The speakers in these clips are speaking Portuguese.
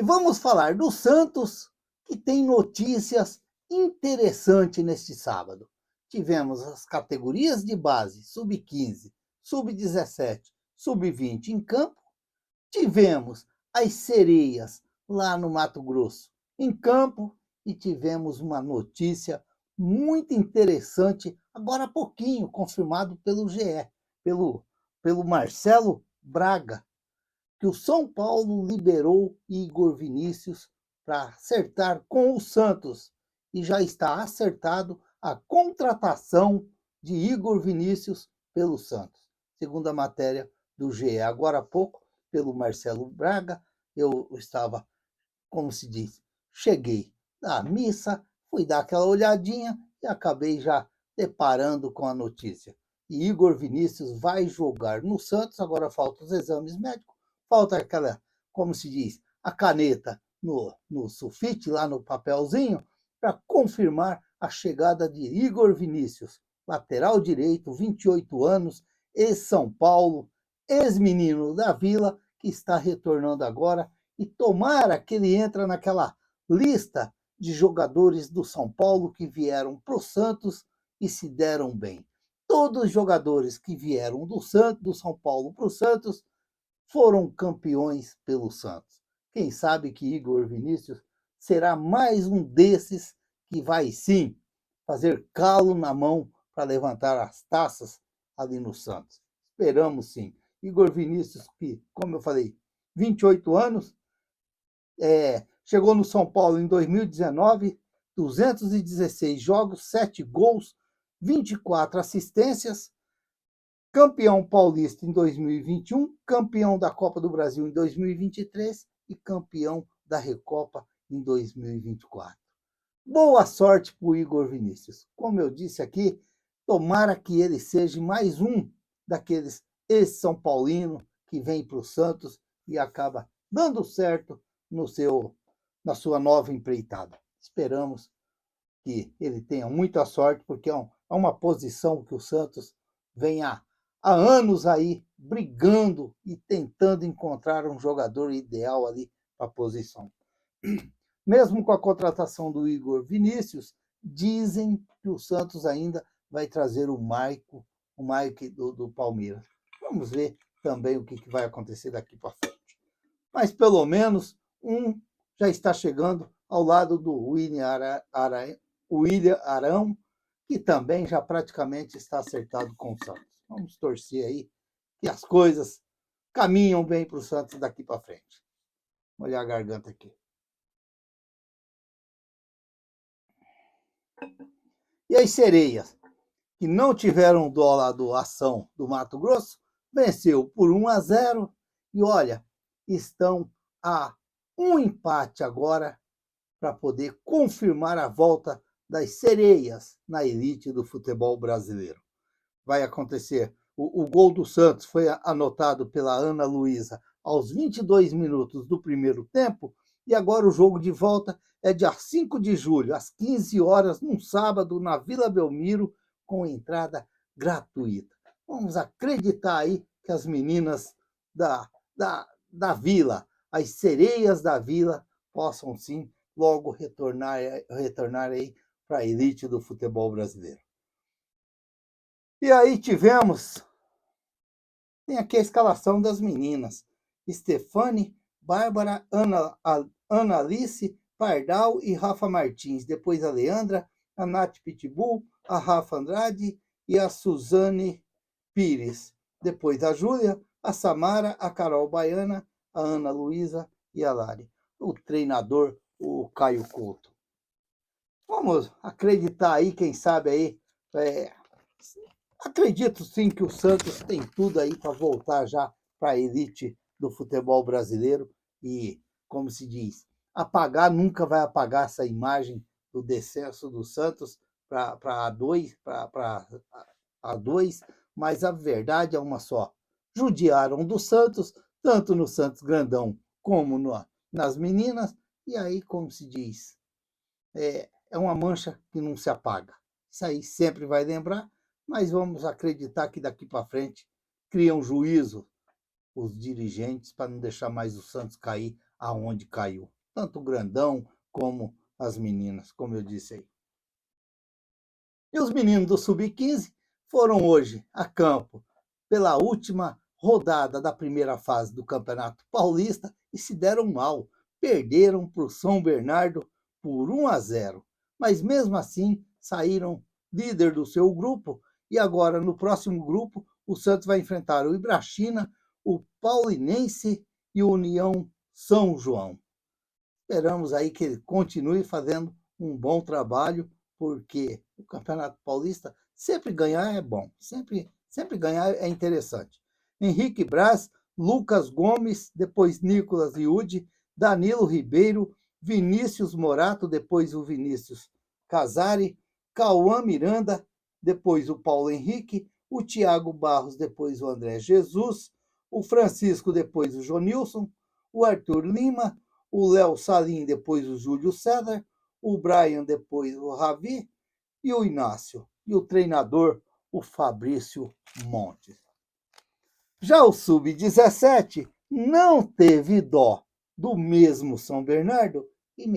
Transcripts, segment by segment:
E vamos falar do Santos, que tem notícias interessantes neste sábado. Tivemos as categorias de base, sub-15, sub-17, sub-20 em campo. Tivemos as sereias lá no Mato Grosso em campo. E tivemos uma notícia muito interessante, agora há pouquinho, confirmado pelo GE, pelo Marcelo Braga, que o São Paulo liberou Igor Vinícius para acertar com o Santos e já está acertado a contratação de Igor Vinícius pelo Santos. Segundo a matéria do GE, agora há pouco, pelo Marcelo Braga, eu estava, como se diz, cheguei da missa, fui dar aquela olhadinha e acabei já deparando com a notícia. E Igor Vinícius vai jogar no Santos, agora faltam os exames médicos, falta aquela, como se diz, a caneta no sulfite, lá no papelzinho, para confirmar a chegada de Igor Vinícius, lateral direito, 28 anos, ex-São Paulo, ex-menino da Vila, que está retornando agora, e tomara que ele entre naquela lista de jogadores do São Paulo que vieram para o Santos e se deram bem. Todos os jogadores que vieram do São Paulo para o Santos foram campeões pelo Santos. Quem sabe que Igor Vinícius será mais um desses que vai sim fazer calo na mão para levantar as taças ali no Santos. Esperamos sim. Igor Vinícius, que, como eu falei, 28 anos, chegou no São Paulo em 2019, 216 jogos, 7 gols, 24 assistências, campeão paulista em 2021, campeão da Copa do Brasil em 2023 e campeão da Recopa em 2024. Boa sorte para o Igor Vinícius. Como eu disse aqui, tomara que ele seja mais um daqueles ex-São Paulino que vem para o Santos e acaba dando certo na sua nova empreitada. Esperamos que ele tenha muita sorte, porque é uma posição que o Santos vem há anos aí brigando e tentando encontrar um jogador ideal ali para a posição. Mesmo com a contratação do Igor Vinícius, dizem que o Santos ainda vai trazer o Mike do Palmeiras. Vamos ver também o que vai acontecer daqui para frente. Mas pelo menos um já está chegando ao lado do William Arão, que também já praticamente está acertado com o Santos. Vamos torcer aí que as coisas caminham bem para o Santos daqui para frente. Vou olhar a garganta aqui. E as sereias, que não tiveram dó lá do Ação do Mato Grosso, venceu por 1-0 e, olha, estão a um empate agora para poder confirmar a volta das sereias na elite do futebol brasileiro. Vai acontecer. O gol do Santos foi anotado pela Ana Luísa aos 22 minutos do primeiro tempo e agora o jogo de volta é dia 5 de julho, às 15 horas, num sábado, na Vila Belmiro, com entrada gratuita. Vamos acreditar aí que as meninas da Vila, as sereias da Vila, possam sim logo retornar aí para a elite do futebol brasileiro. E aí tem aqui a escalação das meninas: Stefane, Bárbara, Ana Alice, Pardal e Rafa Martins. Depois a Leandra, a Nath Pitbull, a Rafa Andrade e a Suzane Pires. Depois a Júlia, a Samara, a Carol Baiana, a Ana Luísa e a Lari. O treinador, o Caio Couto. Vamos acreditar aí, quem sabe aí. Acredito sim que o Santos tem tudo aí para voltar já para a elite do futebol brasileiro e, como se diz, nunca vai apagar essa imagem do descenso do Santos para A2, mas a verdade é uma só. Judiaram do Santos, tanto no Santos Grandão como nas meninas, e aí, como se diz, é uma mancha que não se apaga. Isso aí sempre vai lembrar, mas vamos acreditar que daqui para frente criam juízo os dirigentes para não deixar mais o Santos cair aonde caiu, tanto o grandão como as meninas, como eu disse aí. E os meninos do Sub-15 foram hoje a campo pela última rodada da primeira fase do Campeonato Paulista e se deram mal. Perderam para o São Bernardo por 1-0. Mas mesmo assim saíram líder do seu grupo e agora no próximo grupo o Santos vai enfrentar o Ibrachina, o Paulinense e o União São João. Esperamos aí que ele continue fazendo um bom trabalho, porque o Campeonato Paulista sempre ganhar é bom, sempre ganhar é interessante. Henrique Braz, Lucas Gomes, depois Nicolas Liude, Danilo Ribeiro, Vinícius Morato, depois o Vinícius Casari, Cauã Miranda, depois o Paulo Henrique, o Thiago Barros, depois o André Jesus, o Francisco, depois o Jonilson, o Arthur Lima, o Léo Salim, depois o Júlio César, o Brian, depois o Ravi e o Inácio. E o treinador, o Fabrício Montes. Já o Sub-17 não teve dó do mesmo São Bernardo e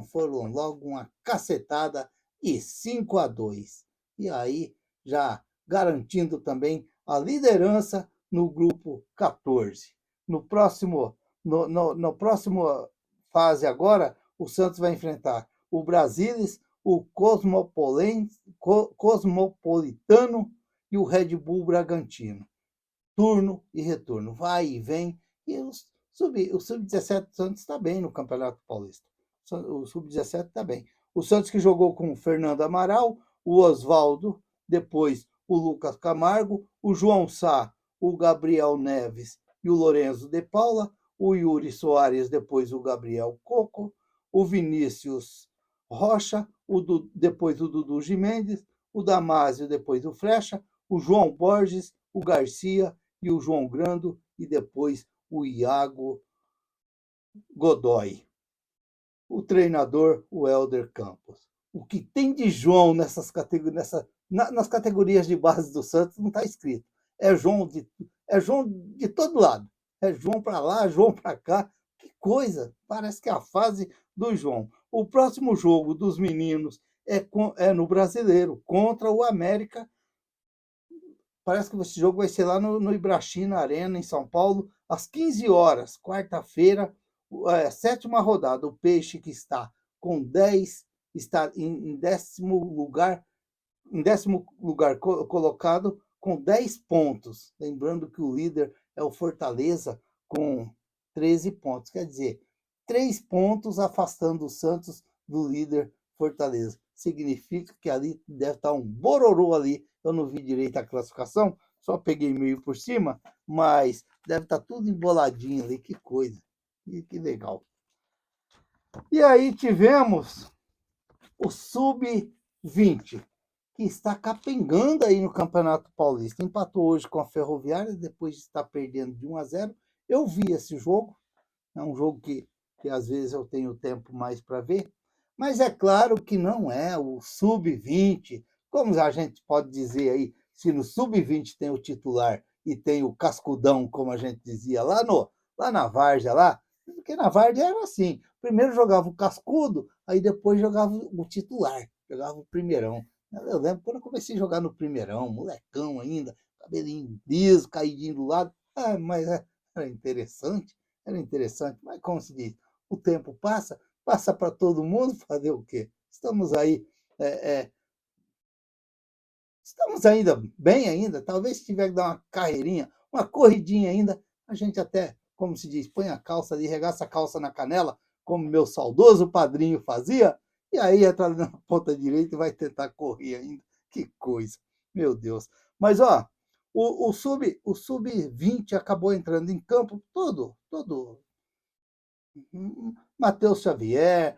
foram logo uma cacetada e 5-2. E aí, já garantindo também a liderança no grupo 14. No próximo fase agora, o Santos vai enfrentar o Brasilis, o Cosmopolitano e o Red Bull Bragantino. Turno e retorno, vai e vem. E o Sub-17 do Santos está bem no Campeonato Paulista. O Sub-17 está bem. O Santos que jogou com o Fernando Amaral, o Oswaldo, depois o Lucas Camargo, o João Sá, o Gabriel Neves e o Lorenzo de Paula, o Yuri Soares, depois o Gabriel Coco, o Vinícius Rocha, depois o Dudu Gimendes, o Damásio, depois o Frecha, o João Borges, o Garcia e o João Grando, e depois o Iago Godoy. O treinador, o Helder Campos. O que tem de João nas categorias de base do Santos não está escrito. É João de todo lado. É João para lá, João para cá. Que coisa! Parece que é a fase do João. O próximo jogo dos meninos é no Brasileiro, contra o América. Parece que esse jogo vai ser lá no Ibrachina Arena, em São Paulo, às 15 horas, quarta-feira, sétima rodada. O Peixe, que está com 10, está em décimo lugar colocado com 10 pontos. Lembrando que o líder é o Fortaleza com 13 pontos. Quer dizer, 3 pontos afastando o Santos do líder Fortaleza. Significa que ali deve estar um bororô ali. Eu não vi direito a classificação, só peguei meio por cima, mas deve estar tudo emboladinho ali. Que coisa. Que legal. E aí tivemos o Sub-20, que está capengando aí no Campeonato Paulista. Empatou hoje com a Ferroviária, depois de estar perdendo de 1-0. Eu vi esse jogo, é um jogo que às vezes eu tenho tempo mais para ver, mas é claro que não é o Sub-20, como a gente pode dizer aí, se no Sub-20 tem o titular e tem o cascudão, como a gente dizia lá na Várzea, porque na Várzea era assim, primeiro jogava o cascudo, aí depois jogava o titular, jogava o primeirão. Eu lembro quando eu comecei a jogar no primeirão, molecão ainda, cabelinho liso, caidinho do lado, mas era interessante, mas como se diz, o tempo passa para todo mundo, fazer o quê? Estamos aí, estamos ainda bem ainda, talvez se tiver que dar uma carreirinha, uma corridinha ainda, a gente até, como se diz, põe a calça ali, regaça a calça na canela, como meu saudoso padrinho fazia, e aí entra na ponta direita e vai tentar correr ainda. Que coisa, meu Deus. Mas, ó, o Sub-20 acabou entrando em campo todo. Matheus Xavier,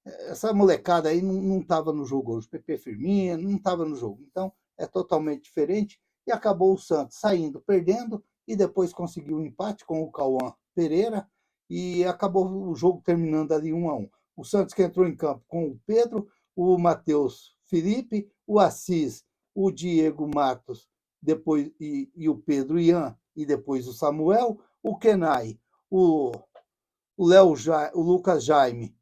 essa molecada aí não estava no jogo hoje. Pepe Firmino não estava no jogo. Então, é totalmente diferente. E acabou o Santos saindo, perdendo, e depois conseguiu um empate com o Cauã Pereira, e acabou o jogo terminando ali 1-1. O Santos que entrou em campo com o Pedro, o Matheus Felipe, o Assis, o Diego Matos, depois e o Pedro Ian, e depois o Samuel, o Kenai, o o Lucas Jaime,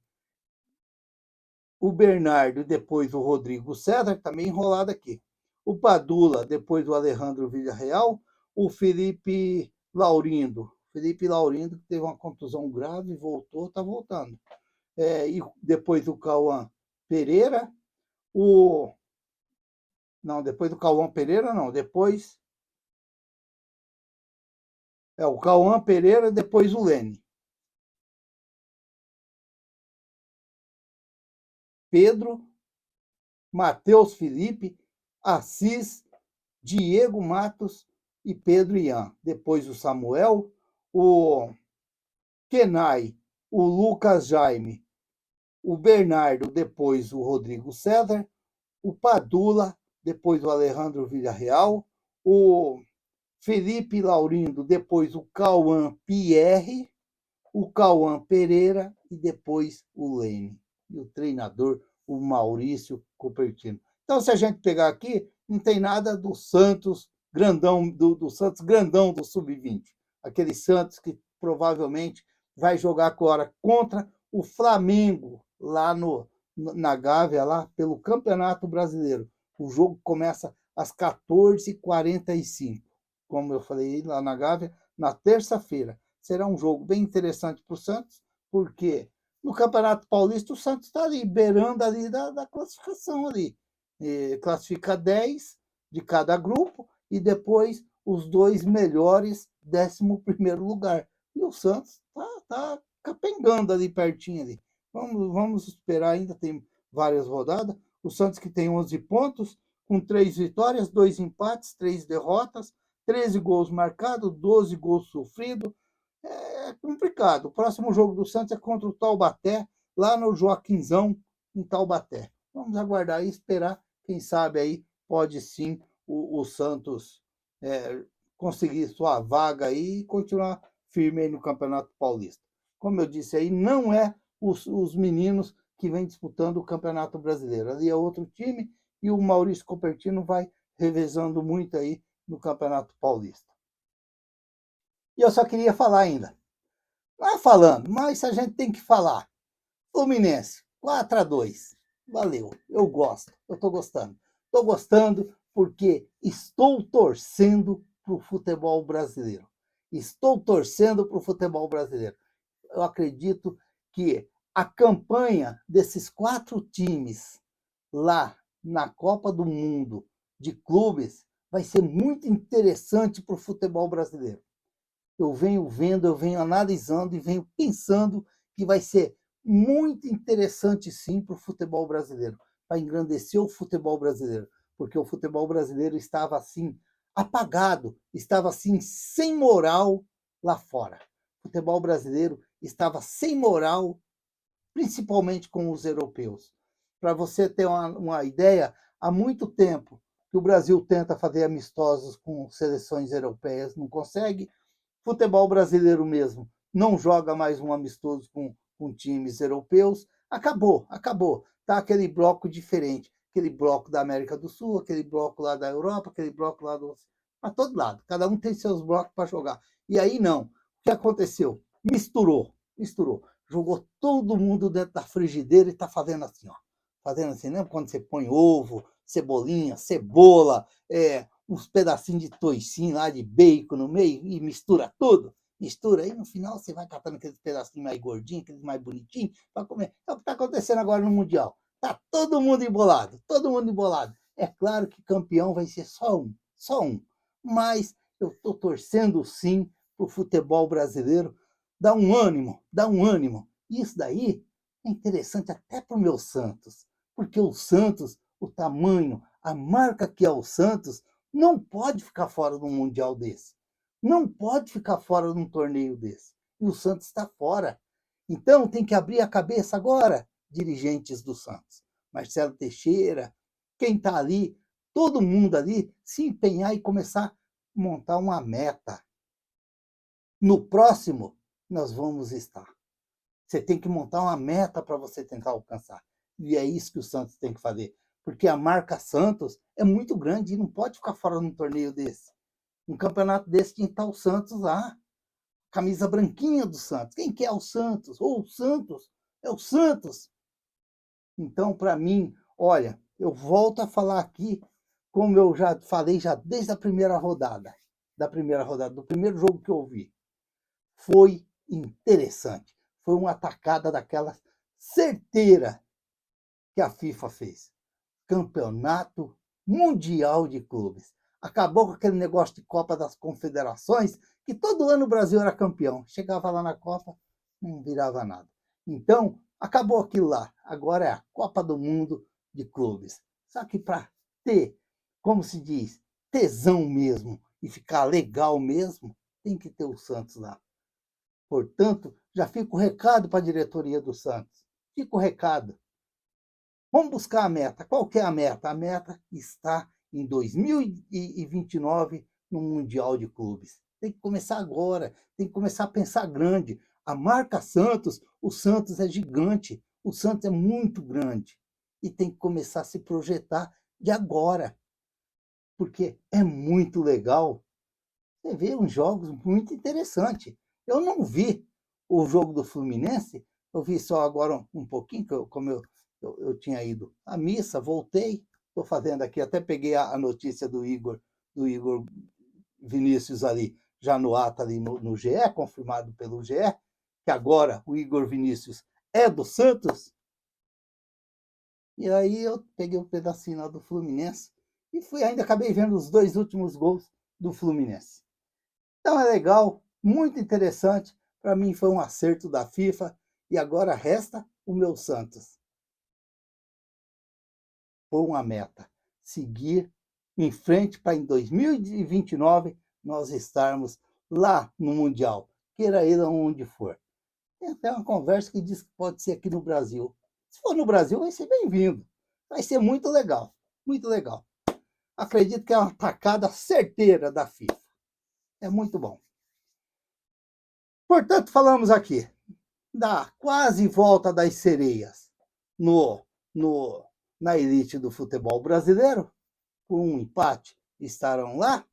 o Bernardo e depois o Rodrigo César, também enrolado aqui. O Padula, depois o Alejandro Villarreal, o Felipe Laurindo. Felipe Laurindo, que teve uma contusão grave, voltou, está voltando. E depois o Cauã Pereira, Não, depois do Cauã Pereira, não. Depois. O Cauã Pereira, depois o Lene. Pedro, Matheus Felipe, Assis, Diego Matos e Pedro Ian. Depois o Samuel, o Kenai, o Lucas Jaime, o Bernardo, depois o Rodrigo César, o Padula, depois o Alejandro Villarreal, o Felipe Laurindo, depois o Cauã Pierre, o Cauã Pereira e depois o Lene. E o treinador, o Maurício Cupertino. Então, se a gente pegar aqui, não tem nada do Santos grandão, do Santos grandão do Sub-20. Aquele Santos que provavelmente vai jogar agora contra o Flamengo, lá na Gávea, lá pelo Campeonato Brasileiro. O jogo começa às 14h45. Como eu falei lá na Gávea, na terça-feira. Será um jogo bem interessante para o Santos, porque no Campeonato Paulista o Santos está ali, beirando ali da classificação ali. Classifica 10 de cada grupo e depois os dois melhores, 11º lugar. E o Santos tá capengando ali pertinho ali. Vamos esperar ainda, tem várias rodadas. O Santos que tem 11 pontos, com 3 vitórias, 2 empates, 3 derrotas, 13 gols marcados, 12 gols sofridos. É complicado. O próximo jogo do Santos é contra o Taubaté, lá no Joaquinzão, em Taubaté. Vamos aguardar e esperar. Quem sabe aí pode sim o Santos conseguir sua vaga aí e continuar firme aí no Campeonato Paulista. Como eu disse aí, não é os meninos que vêm disputando o Campeonato Brasileiro. Ali é outro time e o Maurício Cupertino vai revezando muito aí no Campeonato Paulista. E eu só queria falar ainda. Não é falando, mas a gente tem que falar. Fluminense, 4-2. Valeu, eu gosto, eu estou gostando. Estou gostando porque estou torcendo para o futebol brasileiro. Estou torcendo para o futebol brasileiro. Eu acredito que a campanha desses 4 times lá na Copa do Mundo de clubes vai ser muito interessante para o futebol brasileiro. Eu venho vendo, eu venho analisando e venho pensando que vai ser muito interessante sim para o futebol brasileiro, para engrandecer o futebol brasileiro, porque o futebol brasileiro estava assim apagado, estava assim sem moral lá fora. O futebol brasileiro estava sem moral, principalmente com os europeus. Para você ter uma ideia, há muito tempo que o Brasil tenta fazer amistosos com seleções europeias, não consegue. Futebol brasileiro mesmo não joga mais um amistoso com times europeus. Acabou. Tá aquele bloco diferente. Aquele bloco da América do Sul, aquele bloco lá da Europa, aquele bloco lá do... Para todo lado. Cada um tem seus blocos para jogar. E aí não. O que aconteceu? Misturou. Jogou todo mundo dentro da frigideira e está fazendo assim, ó. Fazendo assim, lembra quando você põe ovo, cebolinha, cebola, uns pedacinhos de toicinho lá, de bacon no meio, e mistura tudo. Mistura aí, no final você vai catando aqueles pedacinhos mais gordinhos, aqueles mais bonitinhos, para comer. É o que está acontecendo agora no Mundial. Tá todo mundo embolado. É claro que campeão vai ser só um. Mas eu estou torcendo sim para o futebol brasileiro. Dá um ânimo. Isso daí é interessante até para o meu Santos, porque o Santos, o tamanho, a marca que é o Santos, não pode ficar fora de um Mundial desse. Não pode ficar fora de um torneio desse. E o Santos está fora. Então tem que abrir a cabeça agora, dirigentes do Santos. Marcelo Teixeira, quem está ali, todo mundo ali, se empenhar e começar a montar uma meta. No próximo, nós vamos estar. Você tem que montar uma meta para você tentar alcançar. E é isso que o Santos tem que fazer. Porque a marca Santos é muito grande e não pode ficar fora de um torneio desse. Um campeonato desse tinha que estar o Santos lá. camisa branquinha do Santos. Quem que é o Santos? Ou o Santos? É o Santos. Então, para mim, olha, eu volto a falar aqui, como eu já falei já desde a primeira rodada, do primeiro jogo que eu vi. Foi interessante. Foi uma atacada daquela certeira que a FIFA fez. Campeonato Mundial de Clubes. Acabou com aquele negócio de Copa das Confederações, que todo ano o Brasil era campeão. Chegava lá na Copa, não virava nada. Então, acabou aquilo lá. Agora é a Copa do Mundo de Clubes. Só que para ter, como se diz, tesão mesmo e ficar legal mesmo, tem que ter o Santos lá. Portanto, já fica o recado para a diretoria do Santos. Fica o recado. Vamos buscar a meta. Qual que é a meta? A meta está em 2029 no Mundial de Clubes. Tem que começar agora, tem que começar a pensar grande. A marca Santos, o Santos é gigante, o Santos é muito grande. E tem que começar a se projetar de agora. Porque é muito legal. Você vê uns jogos muito interessantes. Eu não vi o jogo do Fluminense, eu vi só agora um pouquinho, como eu tinha ido à missa, voltei, estou fazendo aqui, até peguei a notícia do Igor Vinícius ali, já no ato ali no GE, confirmado pelo GE, que agora o Igor Vinícius é do Santos. E aí eu peguei um pedacinho lá do Fluminense e ainda acabei vendo os 2 últimos gols do Fluminense. Então é legal, muito interessante. Para mim foi um acerto da FIFA e agora resta o meu Santos. Por uma meta, seguir em frente para em 2029 nós estarmos lá no Mundial, queira ele onde for. Tem até uma conversa que diz que pode ser aqui no Brasil. Se for no Brasil, vai ser bem-vindo. Vai ser muito legal, muito legal. Acredito que é uma tacada certeira da FIFA. É muito bom. Portanto, falamos aqui da quase volta das sereias no, na elite do futebol brasileiro, por um empate, estarão lá.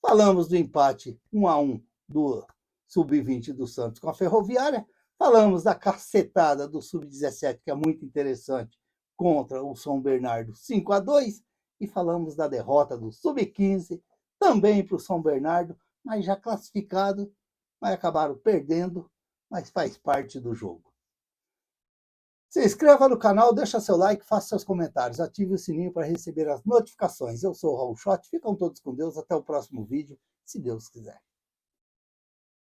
Falamos do empate 1-1 do Sub-20 do Santos com a Ferroviária. Falamos da cacetada do Sub-17, que é muito interessante, contra o São Bernardo 5-2. E falamos da derrota do Sub-15, também para o São Bernardo, mas já classificado, mas acabaram perdendo, mas faz parte do jogo. Se inscreva no canal, deixa seu like, faça seus comentários, ative o sininho para receber as notificações. Eu sou o Raul Schott, ficam todos com Deus, até o próximo vídeo, se Deus quiser.